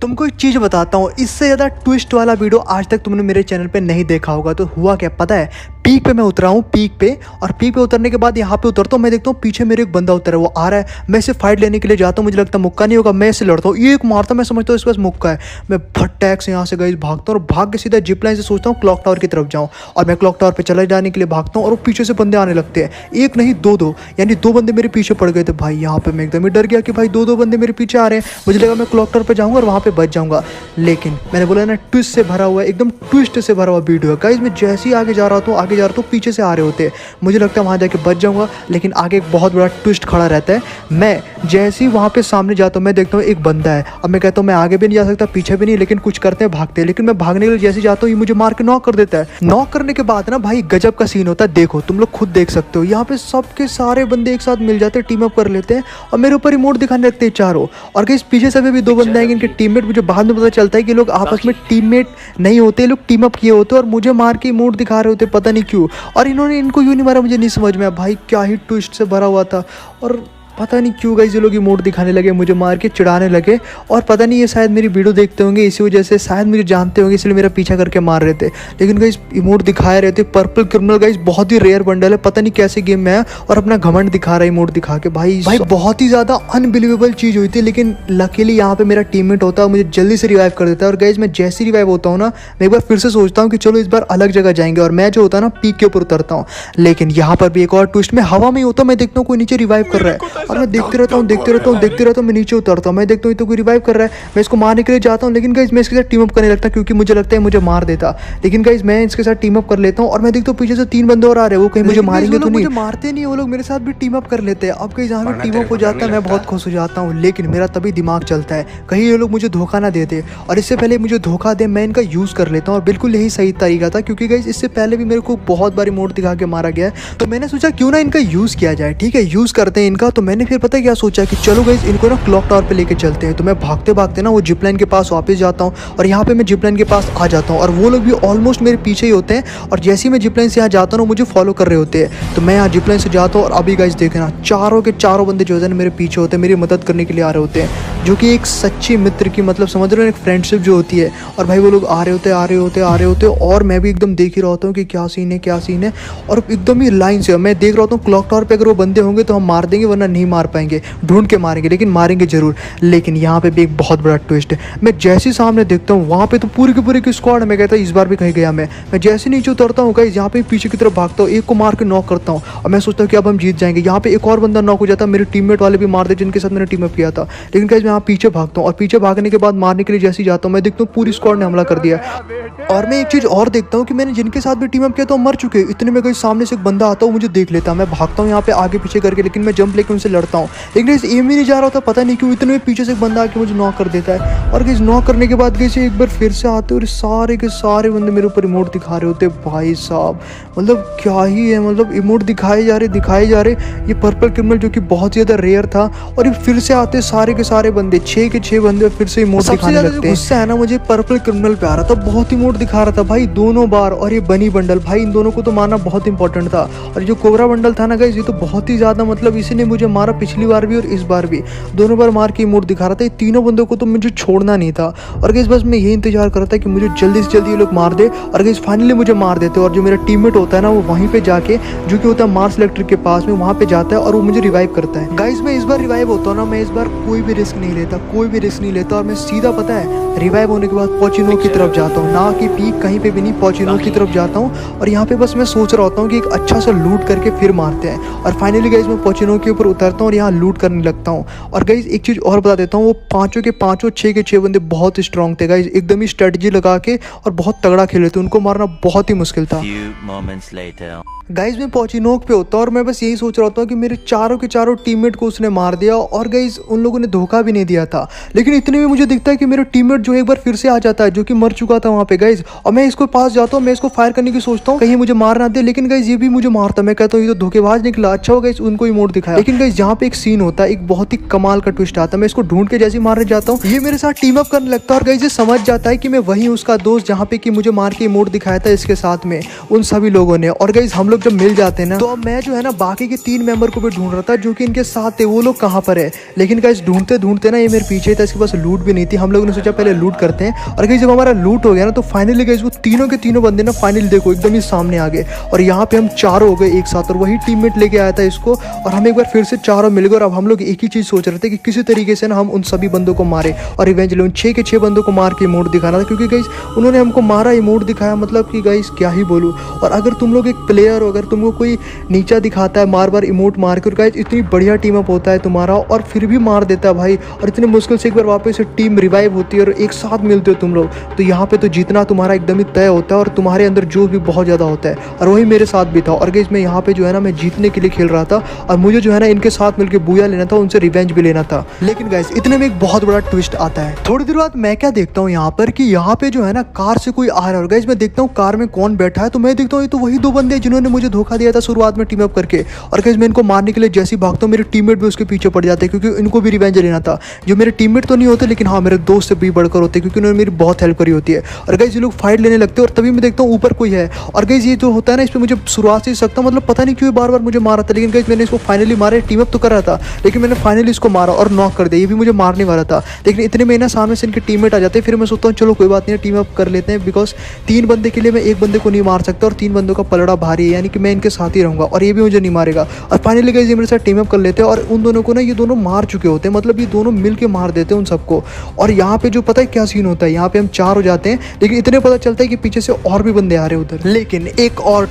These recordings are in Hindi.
तुमको एक चीज़ बताता हूँ, इससे ज़्यादा ट्विस्ट वाला वीडियो आज तक तुमने मेरे चैनल पे नहीं देखा होगा। तो हुआ क्या पता है, पीक पे मैं उतरा हूँ, पीक पे, और पीक पे उतरने के बाद यहाँ पे उतरता हूँ। मैं देखता हूँ पीछे मेरे एक बंदा उतर है, वो आ रहा है। मैं इसे फाइट लेने के लिए जाता हूँ, मुझे लगता है मुक्का नहीं होगा, मैं इसे लड़ता हूँ, ये एक मारता, मैं समझता हूँ इस पास मुक्का है। मैं भट टैक से यहाँ से गई भागता हूँ और भाग के सीधा जिप लाइन से सोचता हूँ क्लॉक टावर की तरफ जाऊँ। और मैं क्लॉक टावर पर चले जाने के लिए भागता हूँ और वो पीछे से बंदे आने लगते हैं, एक नहीं दो, यानी दो बंदे मेरे पीछे पड़ गए थे। भाई यहाँ पे मैं एकदम ही डर गया कि भाई दो बंदे मेरे पीछे आ रहे हैं। मुझे लगा मैं क्लॉक टावर पर जाऊँगा और वहाँ पे बच जाऊँगा, लेकिन मैंने बोला ना, ट्विस्ट से भरा हुआ है, एकदम ट्विस्ट से भरा हुआ वीडियो है गाइस। मैं जैसे ही आगे जा रहा था पीछे से आ रहे होते हैं। मुझे लगता है वहाँ जाके बच जाऊँगा, लेकिन आगे एक बहुत बड़ा ट्विस्ट खड़ा रहता है। मैं जैसे ही वहाँ पे सामने जाता हूँ, मैं देखता हूँ एक बंदा है। अब मैं कहता हूँ मैं आगे भी नहीं जा सकता, पीछे भी नहीं, लेकिन कुछ करते हैं, भागते हैं। लेकिन मैं भागने के लिए जैसे जाता हूँ, ये मुझे मार के नॉक कर देता है। नॉक करने के बाद ना भाई गजब का सीन होता है, देखो तुम लोग खुद देख सकते हो। यहाँ पे सबके सारे बंदे एक साथ मिल जाते हैं, टीम अप कर लेते हैं और मेरे ऊपर रिमोट दिखाने लगते हैं चारों। और गाइस पीछे से भी दो बंदे आएंगे, इनके टीममेट। मुझे बाद में पता चलता है कि लोग आपस में टीममेट नहीं होते, लोग टीम अप किए होते और मुझे मार के इमोट दिखा रहे होते, पता नहीं क्यों। और इन्होंने इनको यूं नहीं मारा, मुझे नहीं समझ में आया। भाई क्या ही ट्विस्ट से भरा हुआ था, और पता नहीं क्यों गाइस ये लोग इमोट दिखाने लगे, मुझे मार के चिढ़ाने लगे। और पता नहीं ये शायद मेरी वीडियो देखते होंगे, इसी वजह से शायद मुझे जानते होंगे, इसलिए मेरा पीछा करके मार रहे थे। लेकिन गाइस इमोट दिखाए रहे थे। पर्पल क्रिमिनल गाइस बहुत ही रेयर बंडल है, पता नहीं कैसे गेम में है, और अपना घमंड दिखा रहा है इमोट दिखा के। भाई बहुत ही ज़्यादा अनबिलीवेबल चीज़ हुई थी, लेकिन लकीली यहाँ पे मेरा टीममेट होता है, मुझे जल्दी से रिवाइव कर देता है। और गाइस मैं जैसे रिवाइव होता हूँ ना, मैं एक बार फिर से सोचता हूँ कि चलो इस बार अलग जगह जाएंगे, और मैं जो होता है ना पीक के ऊपर उतरता हूँ। लेकिन यहाँ पर भी एक और ट्विस्ट, में हवा में ही होता हूँ, मैं देखता हूँ कोई नीचे रिवाइव कर रहा है, और मैं देखते रहता हूँ, मैं नीचे उतरता हूँ, मैं देखता हूँ तो कोई रिवाइव कर रहा है, मैं इसको मारने के लिए जाता हूँ। लेकिन गाइस मैं इसके साथ टीम अप करने लगता हूँ, क्योंकि मुझे लगता है मुझे मार देता। लेकिन गाइस मैं इसके साथ टीम अप कर लेता हूँ, और मैं देखता हूँ पीछे से तीन बंदे और आ रहे हैं, वो कहीं मुझे मारेंगे तो नहीं। मुझे मारते नहीं, वो लोग मेरे साथ भी टीम अप कर लेते हैं। अब कहीं जहाँ पे टीम अप हो जाता है, मैं बहुत खुश हो जाता हूँ। लेकिन मेरा तभी दिमाग चलता है, कहीं ये लोग मुझे धोखा ना देते, और इससे पहले मुझे धोखा दे मैं इनका यूज़ कर लेता हूँ। और बिल्कुल यही सही तरीका था, क्योंकि गाइस इससे पहले भी मेरे को बहुत बार इमोट दिखा के मारा गया है। तो मैंने सोचा क्यों ना इनका यूज़ किया जाए, ठीक है यूज़ करते हैं इनका। तो मैंने फिर पता क्या सोचा कि चलो गाइस इनको ना क्लॉक टावर पे लेके चलते हैं। तो मैं भागते भागते ना वो जिप लाइन के पास वापस जाता हूँ, और यहाँ पे मैं जिप लाइन के पास आ जाता हूँ, और वो लोग भी ऑलमोस्ट मेरे पीछे ही होते हैं। और जैसे ही मैं जिप लाइन से यहाँ जाता हूँ, मुझे फॉलो कर रहे होते हैं। तो मैं यहाँ जिप लाइन से जाता हूँ, और अभी गाइस देखना, चारों के चारों बंदे जो होते हैं मेरे पीछे होते हैं, मेरी मदद करने के लिए आ रहे होते हैं, जो कि एक सच्ची मित्र की मतलब समझ रहे हो, एक फ्रेंडशिप जो होती है। और भाई वो लोग आ रहे होते, और मैं भी एकदम देख ही रहा होता हूँ कि क्या सीन है। और एकदम ही लाइन से मैं देख रहा होता हूँ क्लॉक टावर पे अगर वो बंदे होंगे तो हम मार देंगे, वरना नहीं मार पाएंगे, ढूंढ के मारेंगे, लेकिन मारेंगे जरूर। लेकिन यहाँ पे भी एक बहुत बड़ा ट्विस्ट है। मैं जैसे ही सामने देखता हूँ, वहाँ पे तो पूरी की स्क्वाड है। मैं कहता हूँ इस बार भी कहीं गया मैं जैसे नीचे उतरता हूँ गाइस, यहाँ पे पीछे की तरफ भागता हूँ, एक को मार के नॉक करता हूँ, और मैं सोचता हूँ कि अब हम जीत जाएंगे। यहाँ पे एक और बंदा नॉक हो जाता है, मेरे टीममेट वाले भी मार दे जिनके साथ मैंने टीम अप किया था। लेकिन गाइस मैं यहाँ पीछे भागता हूँ, और पीछे भागने के बाद मारने के लिए जैसे ही जाता हूँ, मैं देखता हूँ पूरी स्क्वाड ने हमला कर दिया। और मैं एक चीज़ और देखता हूँ कि मैंने जिनके साथ भी टीम अप किया तो मर चुके। इतने में गाइस सामने से एक बंदा आता है, मुझे देख लेता है। मैं भागता हूँ यहाँ पे आगे पीछे करके, लेकिन मैं जंप लेके उनसे लड़ता हूँ, लेकिन गाइस एम ही नहीं जा रहा था, पता नहीं क्यों। इतने में पीछे से एक बंदा आके मुझे नॉक कर देता है, और गाइस नॉक करने के बाद गाइस एक बार फिर से आते और सारे के सारे बंदे मेरे ऊपर इमोट दिखा रहे होते। भाई साहब मतलब क्या ही है, मतलब इमोट दिखाए जा रहे। ये पर्पल क्रिमिनल जो कि बहुत ज़्यादा रेयर था, और ये फिर से आते सारे के सारे बंदे, 6 के 6 बंदे फिर से इमोट दिखाने लगते हैं। गुस्सा है ना मुझे पर्पल क्रिमिनल पे आ रहा था, बहुत इमोट दिखा रहा था भाई दोनों बार। और ये बनी बंडल, भाई इन दोनों को तो मारना बहुत इंपॉर्टेंट था। और जो कोबरा बंडल था ना गाइस, ये तो बहुत ही ज़्यादा मतलब इसी ने मुझे मारा, पिछली बार भी और इस बार भी, दोनों बार मार के इमोट दिखा रहा था। ये तीनों बंदों को तो मुझे छोड़ना नहीं था। और गाइस बस मैं यही इंतजार कर रहा था कि मुझे जल्दी से जल्दी ये लोग मार दे, और गाइस फाइनली मुझे मार देते। और जो मेरा टीममेट होता है ना, वो वहीं पे जाके, जो कि होता है मार्स इलेक्ट्रिक के पास में, वहाँ पे जाता है और वो मुझे रिवाइव करता है। गाइस मैं इस बार रिवाइव होता हूँ ना, मैं इस बार कोई भी रिस्क नहीं लेता, और मैं सीधा पता है रिवाइव होने के बाद पोचिनो की तरफ जाता हूँ, ना कि पीक कहीं पे भी नहीं, पोचिनो की तरफ जाता हूँ। और यहाँ पे बस मैं सोच रहा होता हूँ कि एक अच्छा सा लूट करके फिर मारते हैं। और फाइनली गाइस मैं पोचिनो के ऊपर उतरता हूँ और यहाँ लूट करने लगता हूँ। और गाइस एक चीज़ और बता देता हूँ, वो पाँचों के पाँचों 6 के 6 बंदे बहुत स्ट्रॉन्ग थे गाइस, एकदम ही स्ट्रेटजी लगा के और बहुत तगड़ा खेले थे, उनको मारना बहुत ही मुश्किल था। गाइस मैं पोचिनोक पे होता हूँ, और मैं बस यही सोच रहा होता हूँ कि मेरे चारों के चारों टीममेट को उसने मार दिया, और गाइस उन लोगों ने धोखा भी नहीं दिया था। लेकिन इतने में मुझे दिखता है कि मेरा टीममेट जो एक बार फिर से आ जाता है, जो कि मर चुका था वहाँ पे गाइस। और मैं इसको पास जाता हूँ, मैं इसको फायर करने की सोचता हूँ, कहीं मुझे मार ना दे। लेकिन गाइस ये भी मुझे मारता, मैं कहता हूँ ये तो धोखेबाज निकला। अच्छा हो गाइस उनको इमोट दिखाया। लेकिन गाइस यहाँ पे एक सीन होता है, एक बहुत ही कमाल का ट्विस्ट आता है। मैं इसको ढूंढ के जैसे मारने जाता हूँ, ये मेरे साथ टीम अप करने लगता है और गाइस ये समझ जाता है कि मैं वही उसका दोस्त जहाँ पे कि मुझे मार के इमोट दिखाया था इसके साथ में उन सभी लोगों ने। और गाइस हम लोग जब मिल जाते हैं ना, तो अब मैं जो है ना बाकी के 3 मेंबर को भी ढूंढ रहा था जो कि इनके साथ थे, वो लोग कहाँ पर है। लेकिन गाइस ढूंढते ढूंढते ना ये मेरे पीछे था, इसके पास लूट भी नहीं थी। हम लोगों ने सोचा पहले लूट करते हैं, और गाइस जब हमारा लूट हो गया ना, तो फाइनली गाइस वो तीनों के तीनों बंदे ना फाइनली देखो एकदम ही सामने आ गए, और यहाँ पे हम चारों हो गए एक साथ। और वही टीममेट लेके आया था इसको, और हम एक बार फिर से चारों मिल गए। और अब हम लोग एक ही चीज सोच रहे थे कि किसी तरीके से ना हम उन सभी बंदों को मारे और रिवेंज ले। 6 के 6 बंदों को मार के इमोट दिखाना था, क्योंकि गाइस उन्होंने हमको मारा, इमोट दिखाया, मतलब कि गाइस क्या ही बोलूं। और अगर तुम लोग एक प्लेयर हो, अगर तुमको कोई नीचा दिखाता है बार बार इमोट मार के, और गाइस इतनी बढ़िया टीम अप होता है तुम्हारा और फिर भी मार देता है भाई, और इतने मुश्किल से एक बार वापस से टीम रिवाइव होती है और एक साथ मिलते हो तुम लोग, तो यहाँ पे तो जीतना तुम्हारा एकदम ही तय होता है और तुम्हारे अंदर जोश भी बहुत ज़्यादा होता है। और वही मेरे साथ भी था। और गाइस मैं यहाँ पे जो है ना मैं जीतने के लिए खेल रहा था, और मुझे जो है ना इनके साथ मिलकर बूया लेना था, उनसे रिवेंज भी लेना था। लेकिन गाइस इतने में एक बहुत बड़ा ट्विस्ट आता है। थोड़ी देर बाद मैं क्या देखता हूँ यहाँ पर कि यहाँ पे जो है ना कार से कोई आ रहा है, और गाइस मैं देखता हूँ कार में कौन बैठा है, तो मैं देखता हूँ ये तो वही 2 बंदे जिन्होंने मुझे धोखा दिया था शुरुआत में टीम अप करके। और गाइस मैं इनको मारने के लिए जैसे ही भागता हूँ, मेरे टीममेट भी उसके पीछे पड़ जाते हैं, क्योंकि इनको भी रिवेंज लेना था। जो मेरे टीममेट तो नहीं होते, लेकिन हाँ मेरे दोस्त से भी बढ़कर होते, क्योंकि उन्होंने मेरी बहुत हेल्प करी होती है। और गाइस ये लोग फाइट लेने लगते हैं, और तभी मैं देखता हूँ ऊपर कोई है। और गाइस ये जो होता है ना, इस पर मुझे शुरुआत से सकता, मतलब पता नहीं क्यों बार बार मुझे मारा था। लेकिन गाइस मैंने इसको फाइनली मारा, टीम अप तो कर रहा था, लेकिन मैंने फाइनली इसको मारा और नॉक कर दिया। ये भी मुझे मारने वाला था, लेकिन इतने में ना सामने से इनके टीममेट आ जाते हैं। फिर मैं सोचता हूँ चलो कोई बात नहीं, टीम अप कर लेते हैं, बिकॉज 3 बंदे के लिए मैं एक बंदे को नहीं मार सकता, और 3 बंदों का पलड़ा भारी है, यानी कि मैं इनके साथ ही रहूंगा और ये भी मुझे नहीं मारेगा। और फाइनली गाइस ये मेरे साथ टीम अप कर लेते हैं, और उन दोनों को ना ये दोनों मार चुके होते हैं, मतलब ये दोनों मिल के मार देते हैं उन सबको। और यहाँ पे जो पता है क्या सीन होता है, यहाँ पे हम 4 हो जाते हैं, लेकिन इतने पता चलता है कि पीछे से और भी बंदे आ रहे हैं उधर। लेकिन एक और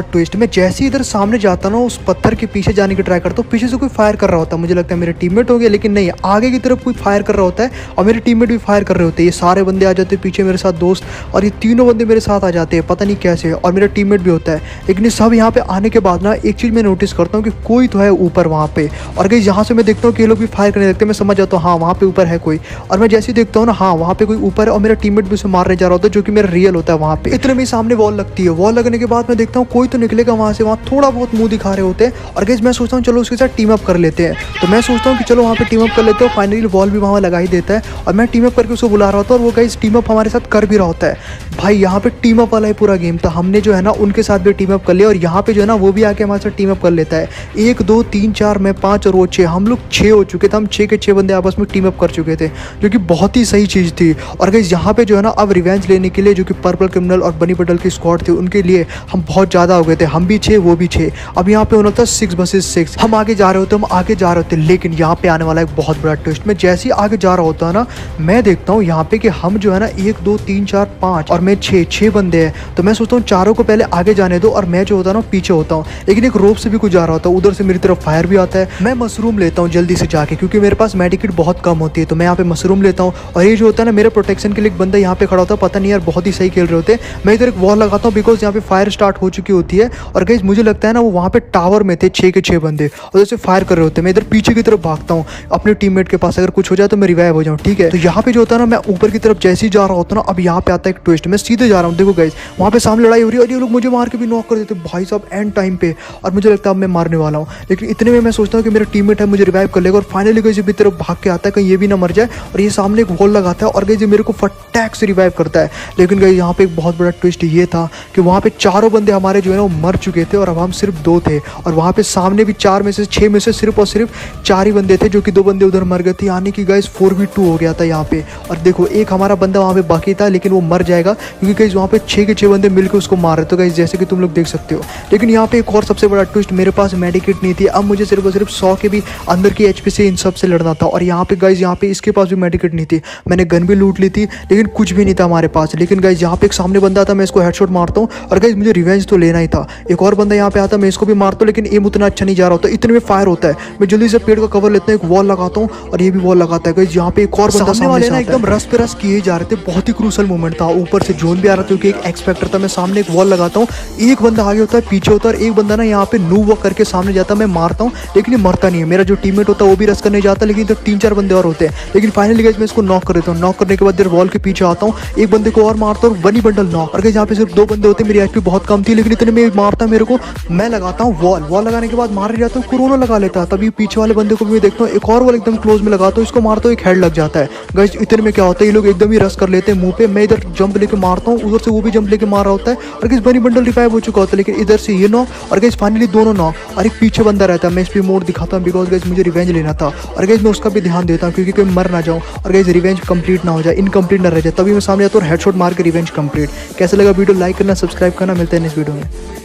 ट्विस्ट, मैं जैसे इधर सामने जाता ना, उस पत्थर के पीछे जाने की ट्राई करता हूँ, पीछे से कोई फायर कर रहा होता है, मुझे लगता है मेरे टीममेट हो गए, लेकिन नहीं, आगे की तरफ कोई फायर कर रहा होता है और मेरे टीममेट भी फायर कर रहे होते हैं। ये सारे बंदे आ जाते हैं पीछे मेरे साथ दोस्त, और ये तीनों बंदे मेरे साथ आ जाते हैं, पता नहीं कैसे, और मेरा टीममेट भी होता है। लेकिन ये सब यहाँ पे आने के बाद ना एक चीज़ मैं नोटिस करता हूँ कि कोई तो है ऊपर वहाँ पे। और गाइस यहाँ से मैं देखता हूँ कि ये लोग भी फायर करने लगते हैं, मैं समझ जाता हूँ हाँ वहाँ पे ऊपर है कोई। और मैं जैसे ही देखता हूँ ना, हाँ वहाँ पे कोई ऊपर है, और मेरा टीममेट भी उसे मारने जा रहा होता है, जो कि मेरा रियल होता है वहाँ पे। इतने में सामने वॉल लगती है, वॉल लगने के बाद मैं देखता हूँ कोई तो निकलेगा वहाँ से, वहाँ थोड़ा बहुत मुंह दिखा रहे होते हैं। और गाइस मैं सोचता हूँ चलो उसके साथ टीम अप कर लेते हैं, तो मैं सोचता हूँ कि चलो वहाँ पे टीम अप कर लेते हैं। फाइनली वॉल भी वहाँ लगा ही देता है, और मैं टीम अप करके उसको बुला रहा होता है, और वो गाइस टीम अप हमारे साथ कर भी रहा होता है। भाई यहाँ पे टीम अप वाला ही पूरा गेम था, हमने जो है ना उनके साथ भी टीम अप कर लिया, और यहाँ पे जो है ना वो भी आके हमारे साथ टीम अप कर लेता है। 1 2 3 4 मैं 5 और वो 6, हम लोग 6 हो चुके थे, हम 6 के 6 बंदे आपस में टीम अप कर चुके थे, जो कि बहुत ही सही चीज़ थी। और गाइस यहाँ पे जो है ना अब रिवेंज लेने के लिए, जो कि पर्पल क्रिमिनल और बनी पटल की स्क्वाड थी, उनके लिए हम बहुत ज़्यादा हो गए थे, हम भी 6 वो भी 6। अब यहाँ पे होना था 6 vs 6, हम आगे जा रहे होते, लेकिन यहाँ पे आने वाला एक बहुत बड़ा ट्विस्ट। मैं जैसे ही आगे जा रहा होता है ना, मैं देखता हूँ यहाँ पे कि हम जो है ना 1 2 3 4 5 और मैं 6 बंदे हैं। तो मैं सोचता हूँ चारों को पहले आगे जाने दो, और मैं जो होता है ना पीछे होता हूँ। लेकिन एक रोप से भी कुछ जा रहा होता है, उधर से मेरी तरफ फायर भी आता है। मैं मशरूम लेता हूँ जल्दी से जाके, क्योंकि मेरे पास मेडिकेट बहुत कम होती है, तो मैं यहाँ पे मशरूम लेता हूँ। और ये जो होता है ना मेरे प्रोटेक्शन के लिए एक बंदा यहाँ पे खड़ा होता है, पता नहीं यार बहुत ही सही खेल रहे होते हैं। मैं इधर एक वॉल लगाता हूँ, बिकॉज यहाँ पे फायर स्टार्ट हो चुकी होती है। और गाइस मुझे लगता है ना वो वहाँ पे टावर में थे 6 के 6 बंदे, और जैसे फायर कर रहे होते हैं। मैं इधर पीछे की तरफ भागता हूँ अपने टीममेट के पास, अगर कुछ हो जाए तो मैं रिवाइव हो जाऊँ, ठीक है। तो यहाँ पे जो होता है ना, मैं ऊपर की तरफ जैसे ही जा रहा होता हूँ ना, अब यहाँ पे आता है एक ट्विस्ट। मैं सीधे जा रहा हूँ, देखो गाइस वहाँ पे सामने लड़ाई हो रही है, और ये लोग मुझे मार के भी नॉक कर देते भाई साहब एंड टाइम पे, और मुझे लगता है अब मैं मारने वाला हूँ। लेकिन इतने में मैं सोचता हूँ कि मेरा टीममेट है, मुझे रिवाइव कर लेगा, और फाइनली गाइस भी तरफ भाग के आता है, कहीं ये भी ना मर जाए। और ये सामने एक वॉल लगाता है, और गाइस मेरे को फटाक से रिवाइव करता है। लेकिन गाइस यहाँ पे एक बहुत बड़ा ट्विस्ट ये था कि वहाँ पे चारों बंदे हमारे जो है ना वो मर चुके थे, और अब हम सिर्फ 2 थे। और वहाँ पे सामने भी 4 में से 6 में से सिर्फ और सिर्फ 4 ही बंदे थे, जो कि 2 बंदे उधर मर गए थे, यानी कि गाइस 4v2 हो गया था यहाँ पे। और देखो एक हमारा बंदा वहाँ पे बाकी था, लेकिन वो मर जाएगा, क्योंकि गाइस वहाँ पे 6 के 6 बंदे मिलकर उसको मार रहे थे गाइस, जैसे कि तुम लोग देख सकते हो। लेकिन यहाँ पे एक और सबसे बड़ा ट्विस्ट, मेरे पास मेडिकेट नहीं थी, अब मुझे सिर्फ और सिर्फ 100 के भी अंदर की HP से इन सब से लड़ना था। और यहाँ पे गाइस यहाँ पे इसके पास भी मेडिकेट नहीं थी, मैंने गन भी लूट ली थी, लेकिन कुछ भी नहीं था हमारे पास। लेकिन गाइस यहाँ पे एक सामने बंदा था, मैं इसको हेडशॉट मारता हूँ, और गाइस मुझे रिवेंज तो लेना ही था। एक और बंदा यहाँ पे आता, मैं इसको भी मारता हूँ, लेकिन एम उतना अच्छा नहीं जा रहा होता, इतने में फायर होता है। मैं जल्दी से पेड़ का कवर लेता हूँ, एक वॉल लगाता हूँ, और ये भी वॉल लगाता है। गाइस यहाँ पे एक और बंदा सामने वाले ना एकदम रस पे रस किए जा रहे थे, बहुत ही क्रूशल मोमेंट था। ऊपर से जोन भी आ रहा था, क्योंकि एक एक्सपेक्टर था। मैं सामने एक वॉल लगाता हूँ, एक बंदा आगे होता है, पीछे होता है, और एक बंदा ना यहाँ पे नू वॉक करके सामने जाता है। मैं मारता हूँ, लेकिन ये मरता नहीं है। मेरा जो टीममेट होता है वो भी रस करने जाता है, लेकिन इधर 3-4 बंदे और होते हैं। लेकिन फाइनली गाइस मैं इसको नॉक कर देता हूँ। नॉक करने के बाद इधर वॉल के पीछे आता हूँ, एक बंदे को और मारता हूँ, बनी बंडल नॉक। और गाइस यहाँ पे सिर्फ 2 बंदे होते हैं, मेरी HP बहुत कम थी, लेकिन इतने में मारता मेरे को, मैं लगाता हूँ वॉल लगाने के बाद मार जाता हूँ। हूँ कोरोना लगा लेता। तभी पीछे वाले बंदे को भी मैं देखता हूँ एक और वाला एकदम क्लोज में लगाता हूँ, इसको मारता हूँ, एक हेड लग जाता है। गाइस इतने में क्या होता है, ये लोग एकदम ही रस कर लेते हैं मुंह पे। मैं इधर जंप लेके मारता हूँ, उधर से वो भी जंप लेके मार रहा होता है और गाइस बनी बंडल रिवाइव हो चुका होता है। लेकिन इधर से ये नॉक और गाइस फाइनली दोनों नॉक और एक पीछे बंदा रहता है। मैं इस पे मोड दिखाता हूँ बिकॉज गाइस मुझे रिवेंज लेना था और गाइस मैं उसका भी ध्यान देता हूँ क्योंकि कोई मर ना जाऊँ और गाइस रिवेंज कंप्लीट ना हो जाए, इनकम्प्लीट ना रह जाए। तभी मैं सामने आता हूँ हेडशॉट मार के रिवेंज कंप्लीट। कैसे लगा वीडियो, लाइक करना, सब्सक्राइब करना। मिलते हैं इस वीडियो में।